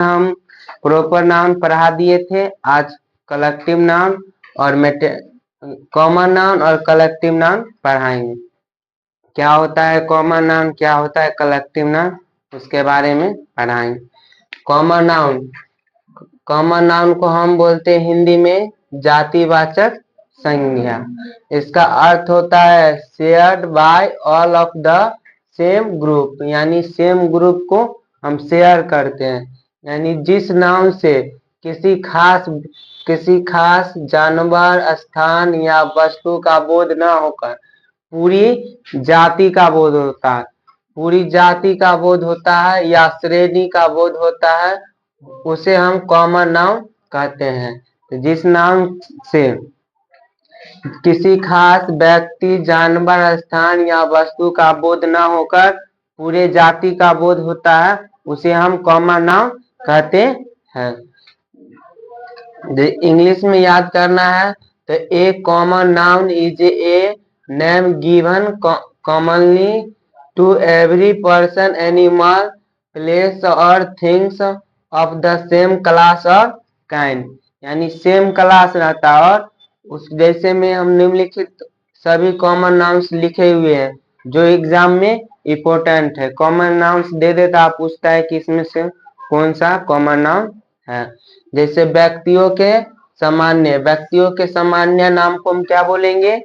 हम proper noun पढ़ा दिए थे। आज कलेक्टिव नाउन और कॉमन नाउन और कलेक्टिव नाउन पढ़ाएंगे। क्या होता है कॉमन नाउन, क्या होता है कलेक्टिव नाउन, उसके बारे में पढ़ाएंगे। कॉमन नाउन, कॉमन नाउन को हम बोलते हैं हिंदी में जातिवाचक संज्ञा। इसका अर्थ होता है shared by all of the same group, यानी सेम ग्रुप को हम शेयर करते हैं। यानी जिस नाउन से किसी खास जानवर, स्थान या वस्तु का बोध न होकर पूरी जाति का बोध होता है, पूरी जाति का बोध होता है या श्रेणी का बोध होता है, उसे हम कॉमन नाउन कहते हैं। तो जिस नाउन से किसी खास व्यक्ति, जानवर, स्थान या वस्तु का बोध न होकर पूरे जाति का बोध होता है, उसे हम कॉमन नाउन कहते हैं। इंग्लिश में याद करना है तो a common noun is a name given commonly to every person, animal, place और things of the same class और काइंड। यानी सेम क्लास रहता है और उस जैसे में हम निम्नलिखित सभी कॉमन नाउन्स लिखे हुए हैं जो एग्जाम में इम्पोर्टेंट है। कॉमन नाउन्स दे देता, आप पूछता है कि इसमें से कौन सा कॉमन नाउन है। जैसे व्यक्तियों के सामान्य नाम को हम क्या बोलेंगे,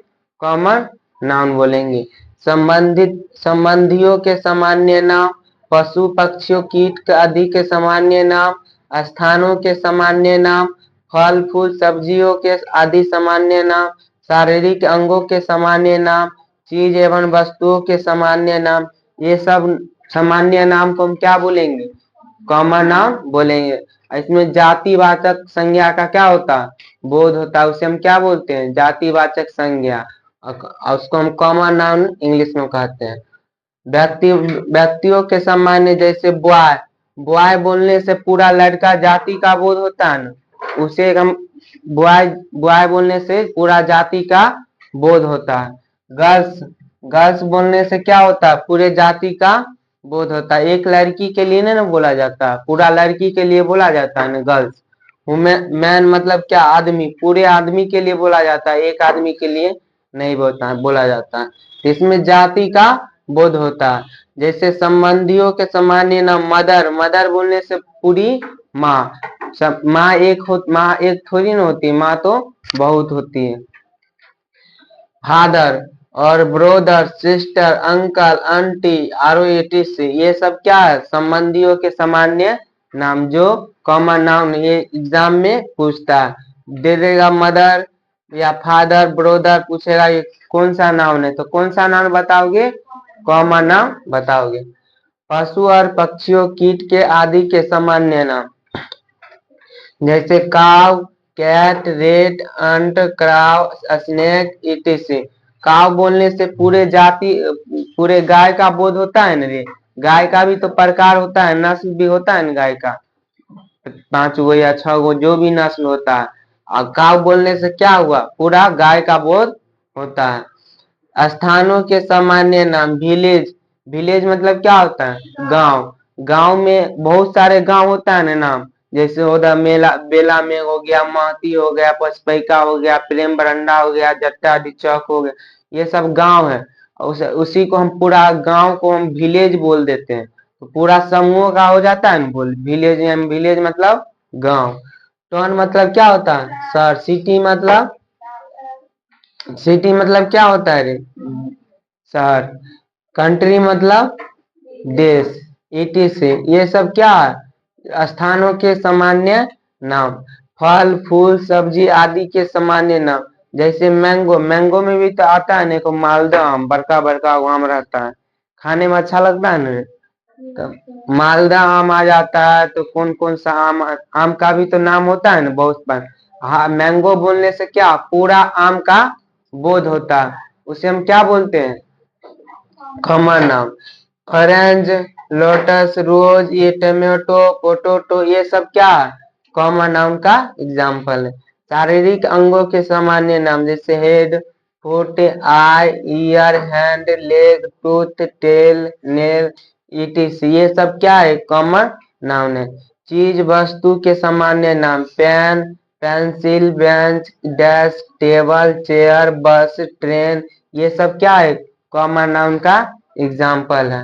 कॉमन नाउन बोलेंगे। संबंधियों के सामान्य नाम, पशु पक्षियों कीट आदि के सामान्य नाम, स्थानों के सामान्य नाम, फल फूल सब्जियों के आदि सामान्य नाम, शारीरिक अंगों के सामान्य नाम, चीज एवं वस्तुओं के सामान्य नाम, ये सब सामान्य नाम को हम क्या बोलेंगे, कॉमन नाउन बोलेंगे। इसमें जातिवाचक संज्ञा का क्या होता है, बोध होता है, उसे हम क्या बोलते हैं, जातिवाचक संज्ञा, और उसको हम कॉमन नाउन इंग्लिश में कहते हैं। व्यक्तियों के सामान्य, जैसे बॉय, बॉय बोलने से पूरा लड़का जाति का बोध होता है ना, उसे हम बॉय बोलने से पूरा जाति का बोध होता है। गर्ल्स बोलने से क्या होता है, पूरे जाति का बोध होता है। एक लड़की के लिए ना बोला जाता है, पूरा लड़की के लिए बोला जाता है ना गर्ल्स। मैन मतलब क्या, आदमी, पूरे आदमी के लिए बोला जाता है, एक आदमी के लिए नहीं बोला जाता है। इसमें जाति का बोध होता है। जैसे संबंधियों के सामान्य नाम, मदर बोलने से पूरी माँ, माँ एक थोड़ी ना होती, माँ तो बहुत होती है। फादर और brother, sister, uncle, aunty, ROETC, ये सब क्या है, संबंधियों के सामान्य नाम जो कॉमन नाउन ये एग्जाम में पूछता है। दे देगा मदर या फादर, ब्रोदर, पूछेगा ये कौन सा नाउन है, तो कौन सा नाउन बताओगे, कॉमन नाउन बताओगे। पशु और पक्षियों, कीट के आदि के सामान्य नाम, जैसे cow, cat, rat, ant, crow, snake, etc। Cow बोलने से पूरे गाय का बोध होता है ना रे, गाय का भी तो प्रकार होता है, नस्ल भी होता है ना गाय का, 5 गो या 6 गो जो भी नस्ल होता है। और काव बोलने से क्या हुआ, पूरा गाय का बोध होता है। स्थानों के सामान्य नाम, विलेज मतलब क्या होता है, गांव में बहुत सारे गांव होता है ना नाम, जैसे उधर बेला में हो गया, महती हो गया, पचपैका हो गया, प्रेम बरंडा हो गया, जट्टा चौक हो गया, ये सब गांव है। उसी को हम पूरा गांव को हम विलेज बोल देते हैं, तो पूरा समूह का हो जाता है ना बोल विलेज। विलेज मतलब गांव। टाउन मतलब क्या होता है, शहर। सिटी मतलब क्या होता है रे, शहर। कंट्री मतलब देश, etc। ये सब क्या है, स्थानों के सामान्य नाम। फल फूल सब्जी आदि के सामान्य नाम, जैसे मैंगो में भी तो आता है ना, मालदा आम, बड़का बड़का आम रहता है, खाने में अच्छा लगता है ना, तो मालदा आम आ जाता है। तो कौन कौन सा आम का भी तो नाम होता है ना बहुत बार। हाँ, मैंगो बोलने से क्या, पूरा आम का बोध होता है, उसे हम क्या बोलते हैं, कॉमन नाम। ऑरेंज, लोटस, रोज, ये टमाटो, पोटैटो, ये सब क्या है, कॉमन नाउन का एग्जाम्पल है। शारीरिक अंगों के सामान्य नाम, जैसे head, foot, eye, ear, hand, leg, tooth, tail, nail, etc। ये सब क्या है, कॉमन नाउन है। चीज वस्तु के सामान्य नाम, pen, pencil, bench, desk, table, chair, bus, train, ये सब क्या है, कॉमन नाउन का एग्जाम्पल है।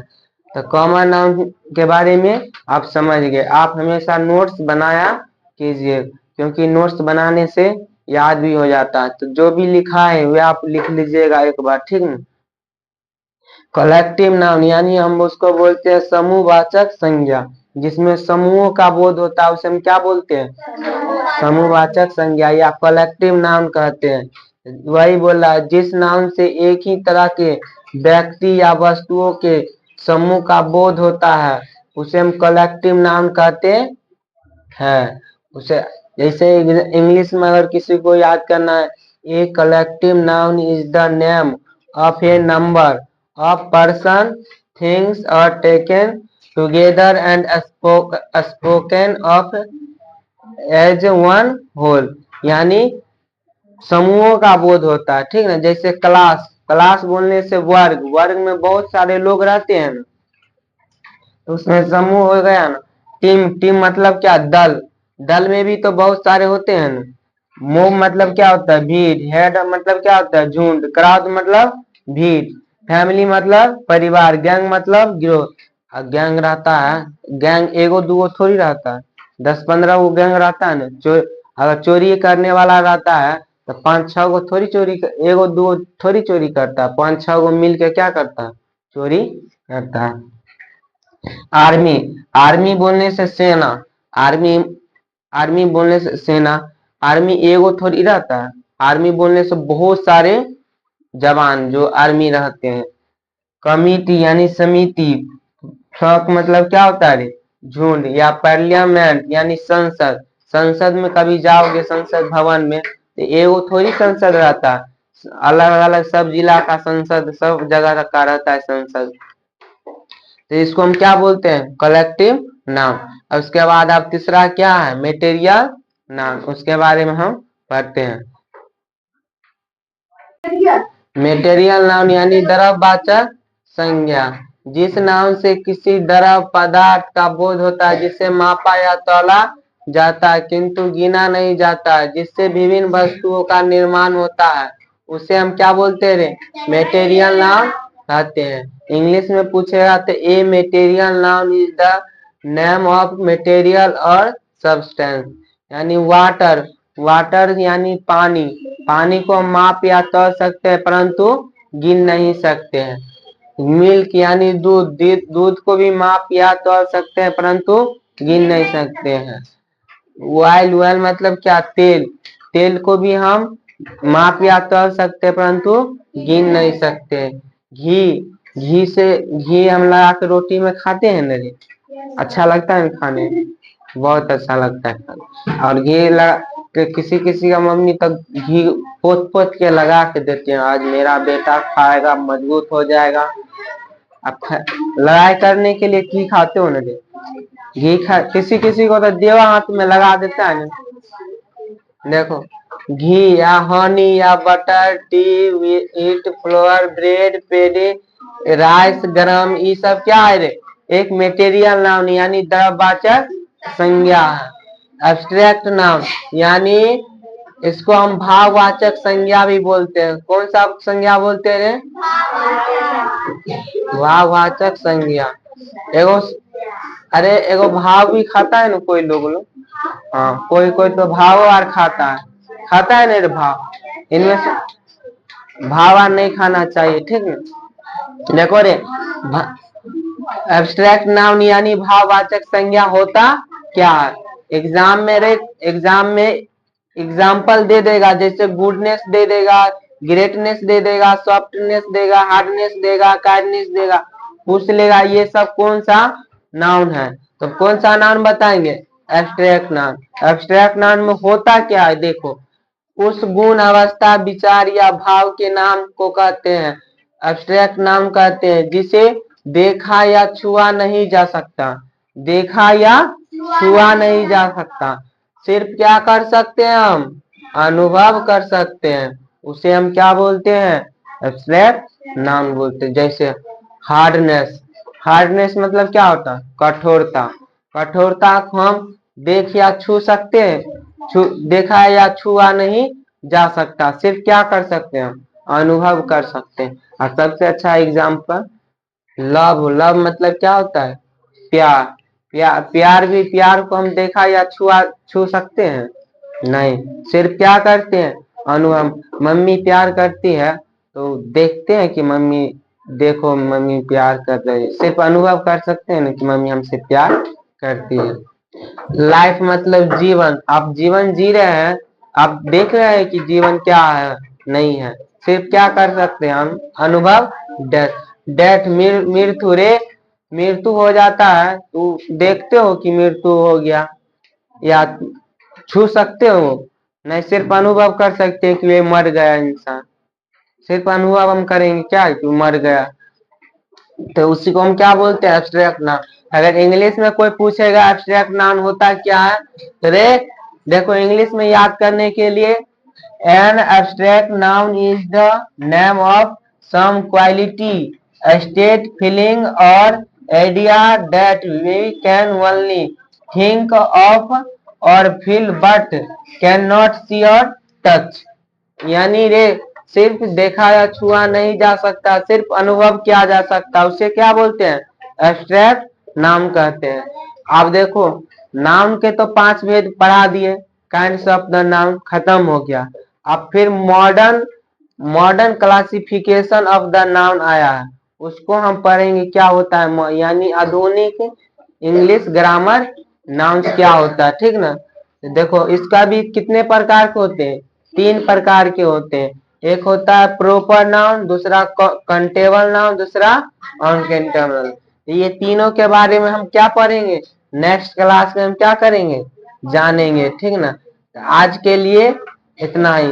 तो कॉमन नाउन के बारे में आप समझ गए। आप हमेशा नोट्स बनाया कीजिए, क्योंकि नोट्स बनाने से याद भी हो जाता है। तो जो भी लिखा है वे आप लिख लीजिएगा एक बार, ठीक है। कलेक्टिव नाउन यानी हम उसको बोलते हैं समूहवाचक संज्ञा, जिसमें समूहों का बोध होता है, उसे हम क्या बोलते हैं, समूहवाचक संज्ञा या कलेक्टिव नाउन कहते हैं। वही बोला, जिस नाउन से एक ही तरह के व्यक्ति या वस्तुओं के समूह का बोध होता है उसे हम कलेक्टिव नाउन कहते हैं। उसे जैसे इंग्लिश में अगर किसी को याद करना है, a collective noun is the name of A number of person, things are taken together and spoken of as one whole, यानी समूहों का बोध होता है, ठीक ना। जैसे क्लास, क्लास बोलने से वर्ग, वर्ग में बहुत सारे लोग रहते हैं ना, तो उसमें समूह हो गया ना। टीम, टीम मतलब क्या, दल, दल में भी तो बहुत सारे होते हैं ना। मोब मतलब क्या होता है, भीड़। हेड मतलब क्या होता है, झुंड। क्राउड मतलब भीड़। फैमिली मतलब परिवार। गैंग मतलब गिरोह। गैंग रहता है, गैंग एगो दूगो थोड़ी रहता है, 10-15 गो गैंग रहता है ना। अगर चोरी करने वाला रहता है तो 5-6 गो थोड़ी चोरी, एगो दूगो थोड़ी चोरी करता है, 5-6 गो मिल के क्या करता है, चोरी करता है। आर्मी, आर्मी बोलने से सेना, आर्मी, आर्मी बोलने से सेना। आर्मी एगो थोड़ी रहता है, आर्मी बोलने से बहुत सारे जवान जो आर्मी रहते हैं। कमिटी यानी समिति। फ्लॉक मतलब क्या होता है रे, झुंड। या पार्लियामेंट यानी संसद, संसद में कभी जाओगे संसद भवन में तो एगो थोड़ी संसद रहता है, अलग अलग सब जिला का संसद, सब जगह का रहता है संसद। तो इसको हम क्या बोलते हैं, कलेक्टिव नाउन। और उसके बाद अब तीसरा क्या है, मेटेरियल नाउन, उसके बारे में हम पढ़ते हैं। मेटेरियल नाउन यानी द्रव्यवाचक संज्ञा, जिस नाउन से किसी द्रव पदार्थ का बोध होता है, जिसे मापा या तौला जाता है किंतु गिना नहीं जाता है, जिससे विभिन्न वस्तुओं का निर्माण होता है, उसे हम क्या बोलते हैं, मेटेरियल नाउन कहते हैं। इंग्लिश में पूछेगा तो a material noun is the name of material और सब्सटेंस, यानी वाटर, वाटर यानी पानी, पानी को हम माप या तौल सकते हैं परंतु गिन नहीं सकते हैं। मिल्क यानी दूध, दूध को भी माप या तौल सकते हैं परंतु गिन नहीं सकते हैं। ऑयल, ऑयल मतलब क्या, तेल, तेल को भी हम माप या तौल सकते हैं परंतु गिन नहीं सकते। घी, घी से, घी हम लगा के रोटी में खाते हैं ना, अच्छा लगता है खाने में, बहुत अच्छा लगता है खाने। और घी लगा किसी किसी का मम्मी तक घी पोत पोत के लगा के देते हैं, आज मेरा बेटा खाएगा मजबूत हो जाएगा। अब लड़ाई करने के लिए घी खाते हो ना, घी खा, किसी किसी को तो देवा हाथ में लगा देता है ना। देखो, घी या हनी या butter, T, wheat flour, bread, पेड़े, राइस, गरम, ये सब क्या है रे, एक मेटेरियल नाउन यानी द्रव्यवाचक संज्ञा है। एब्स्ट्रैक्ट नाउन यानी इसको हम भाववाचक संज्ञा भी बोलते हैं। कौन सा संज्ञा बोलते हैं, भाववाचक संज्ञा। एगो, अरे एगो भाव भी खाता है ना कोई लोग, हाँ कोई कोई तो भाव और खाता है, खाता है ना भाव, इनमें से भाव नहीं खाना चाहिए, ठीक है। देखो रे, एब्स्ट्रैक्ट नाउन यानी भाववाचक संज्ञा होता क्या है, एग्जाम में रे, एग्जाम में एग्जाम्पल दे देगा, जैसे गुडनेस दे देगा, ग्रेटनेस दे देगा, सॉफ्टनेस देगा, हार्डनेस देगा, काइंडनेस देगा, पूछ लेगा ये सब कौन सा नाउन है, तो कौन सा नाउन बताएंगे, एब्स्ट्रैक्ट नाउन। एब्स्ट्रैक्ट नाउन में होता क्या है, देखो, उस गुण, अवस्था, विचार या भाव के नाम को कहते हैं एब्स्ट्रैक्ट नाउन कहते हैं, जिसे देखा या छुआ नहीं जा सकता, देखा या छुआ नहीं जा सकता, सिर्फ क्या कर सकते हैं हम, अनुभव कर सकते हैं, उसे हम क्या बोलते हैं, एब्स्ट्रैक्ट नाउन बोलते हैं। जैसे हार्डनेस, हार्डनेस मतलब क्या होता है, कठोरता, कठोरता को हम देख या छू सकते हैं, देखा या छुआ नहीं जा सकता, सिर्फ क्या कर सकते हैं हम, अनुभव कर सकते हैं। और सबसे अच्छा एग्जाम्पल लव। लव मतलब क्या होता है, प्यार। प्यार भी, प्यार को हम देखा या छू सकते हैं, नहीं, सिर्फ क्या करते हैं, अनुभव। मम्मी प्यार करती है तो देखते हैं कि मम्मी, देखो मम्मी प्यार कर रही है, सिर्फ अनुभव कर सकते हैं ना कि मम्मी हमसे प्यार करती है। लाइफ मतलब जीवन, आप जीवन जी रहे हैं, आप देख रहे हैं कि जीवन क्या है, नहीं है, सिर्फ क्या कर सकते हैं हम, अनुभव। डेथ, डेथ मृत्यु रे, मृत्यु हो जाता है तो देखते हो कि मृत्यु हो गया, या छू सकते हो, नहीं, सिर्फ अनुभव कर सकते हैं कि ये मर गया इंसान, सिर्फ अनुभव हम करेंगे क्या कि मर गया, तो उसी को हम क्या बोलते हैं, एब्स्ट्रैक्ट नाउन। अगर इंग्लिश में कोई पूछेगा एब्स्ट्रैक्ट नाउन होता क्या है, तो रे देखो इंग्लिश में याद करने के लिए, an abstract noun is the name of some quality, state, feeling और idea that we can only think of और feel but can not see और टच। यानी रे सिर्फ देखा या छुआ नहीं जा सकता, सिर्फ अनुभव किया जा सकता, उसे क्या बोलते हैं, एब्स्ट्रैक्ट नाउन कहते हैं। आप देखो नाउन के तो 5 भेद पढ़ा दिए, काइंड्स ऑफ द नाउन खत्म हो गया। अब फिर modern modern classification of the noun आया है, उसको हम पढ़ेंगे क्या होता है, यानी आधुनिक इंग्लिश ग्रामर नाउन्स क्या होता है, ठीक ना। देखो इसका भी कितने प्रकार के होते हैं, 3 प्रकार के होते हैं। एक होता है प्रॉपर नाउन, दूसरा कंटेबल नाउन, दूसरा अनकंटेबल। ये तीनों के बारे में हम क्या पढ़ेंगे, नेक्स्ट क्लास में हम क्या करेंगे, जानेंगे, ठीक ना। आज के लिए इतना ही।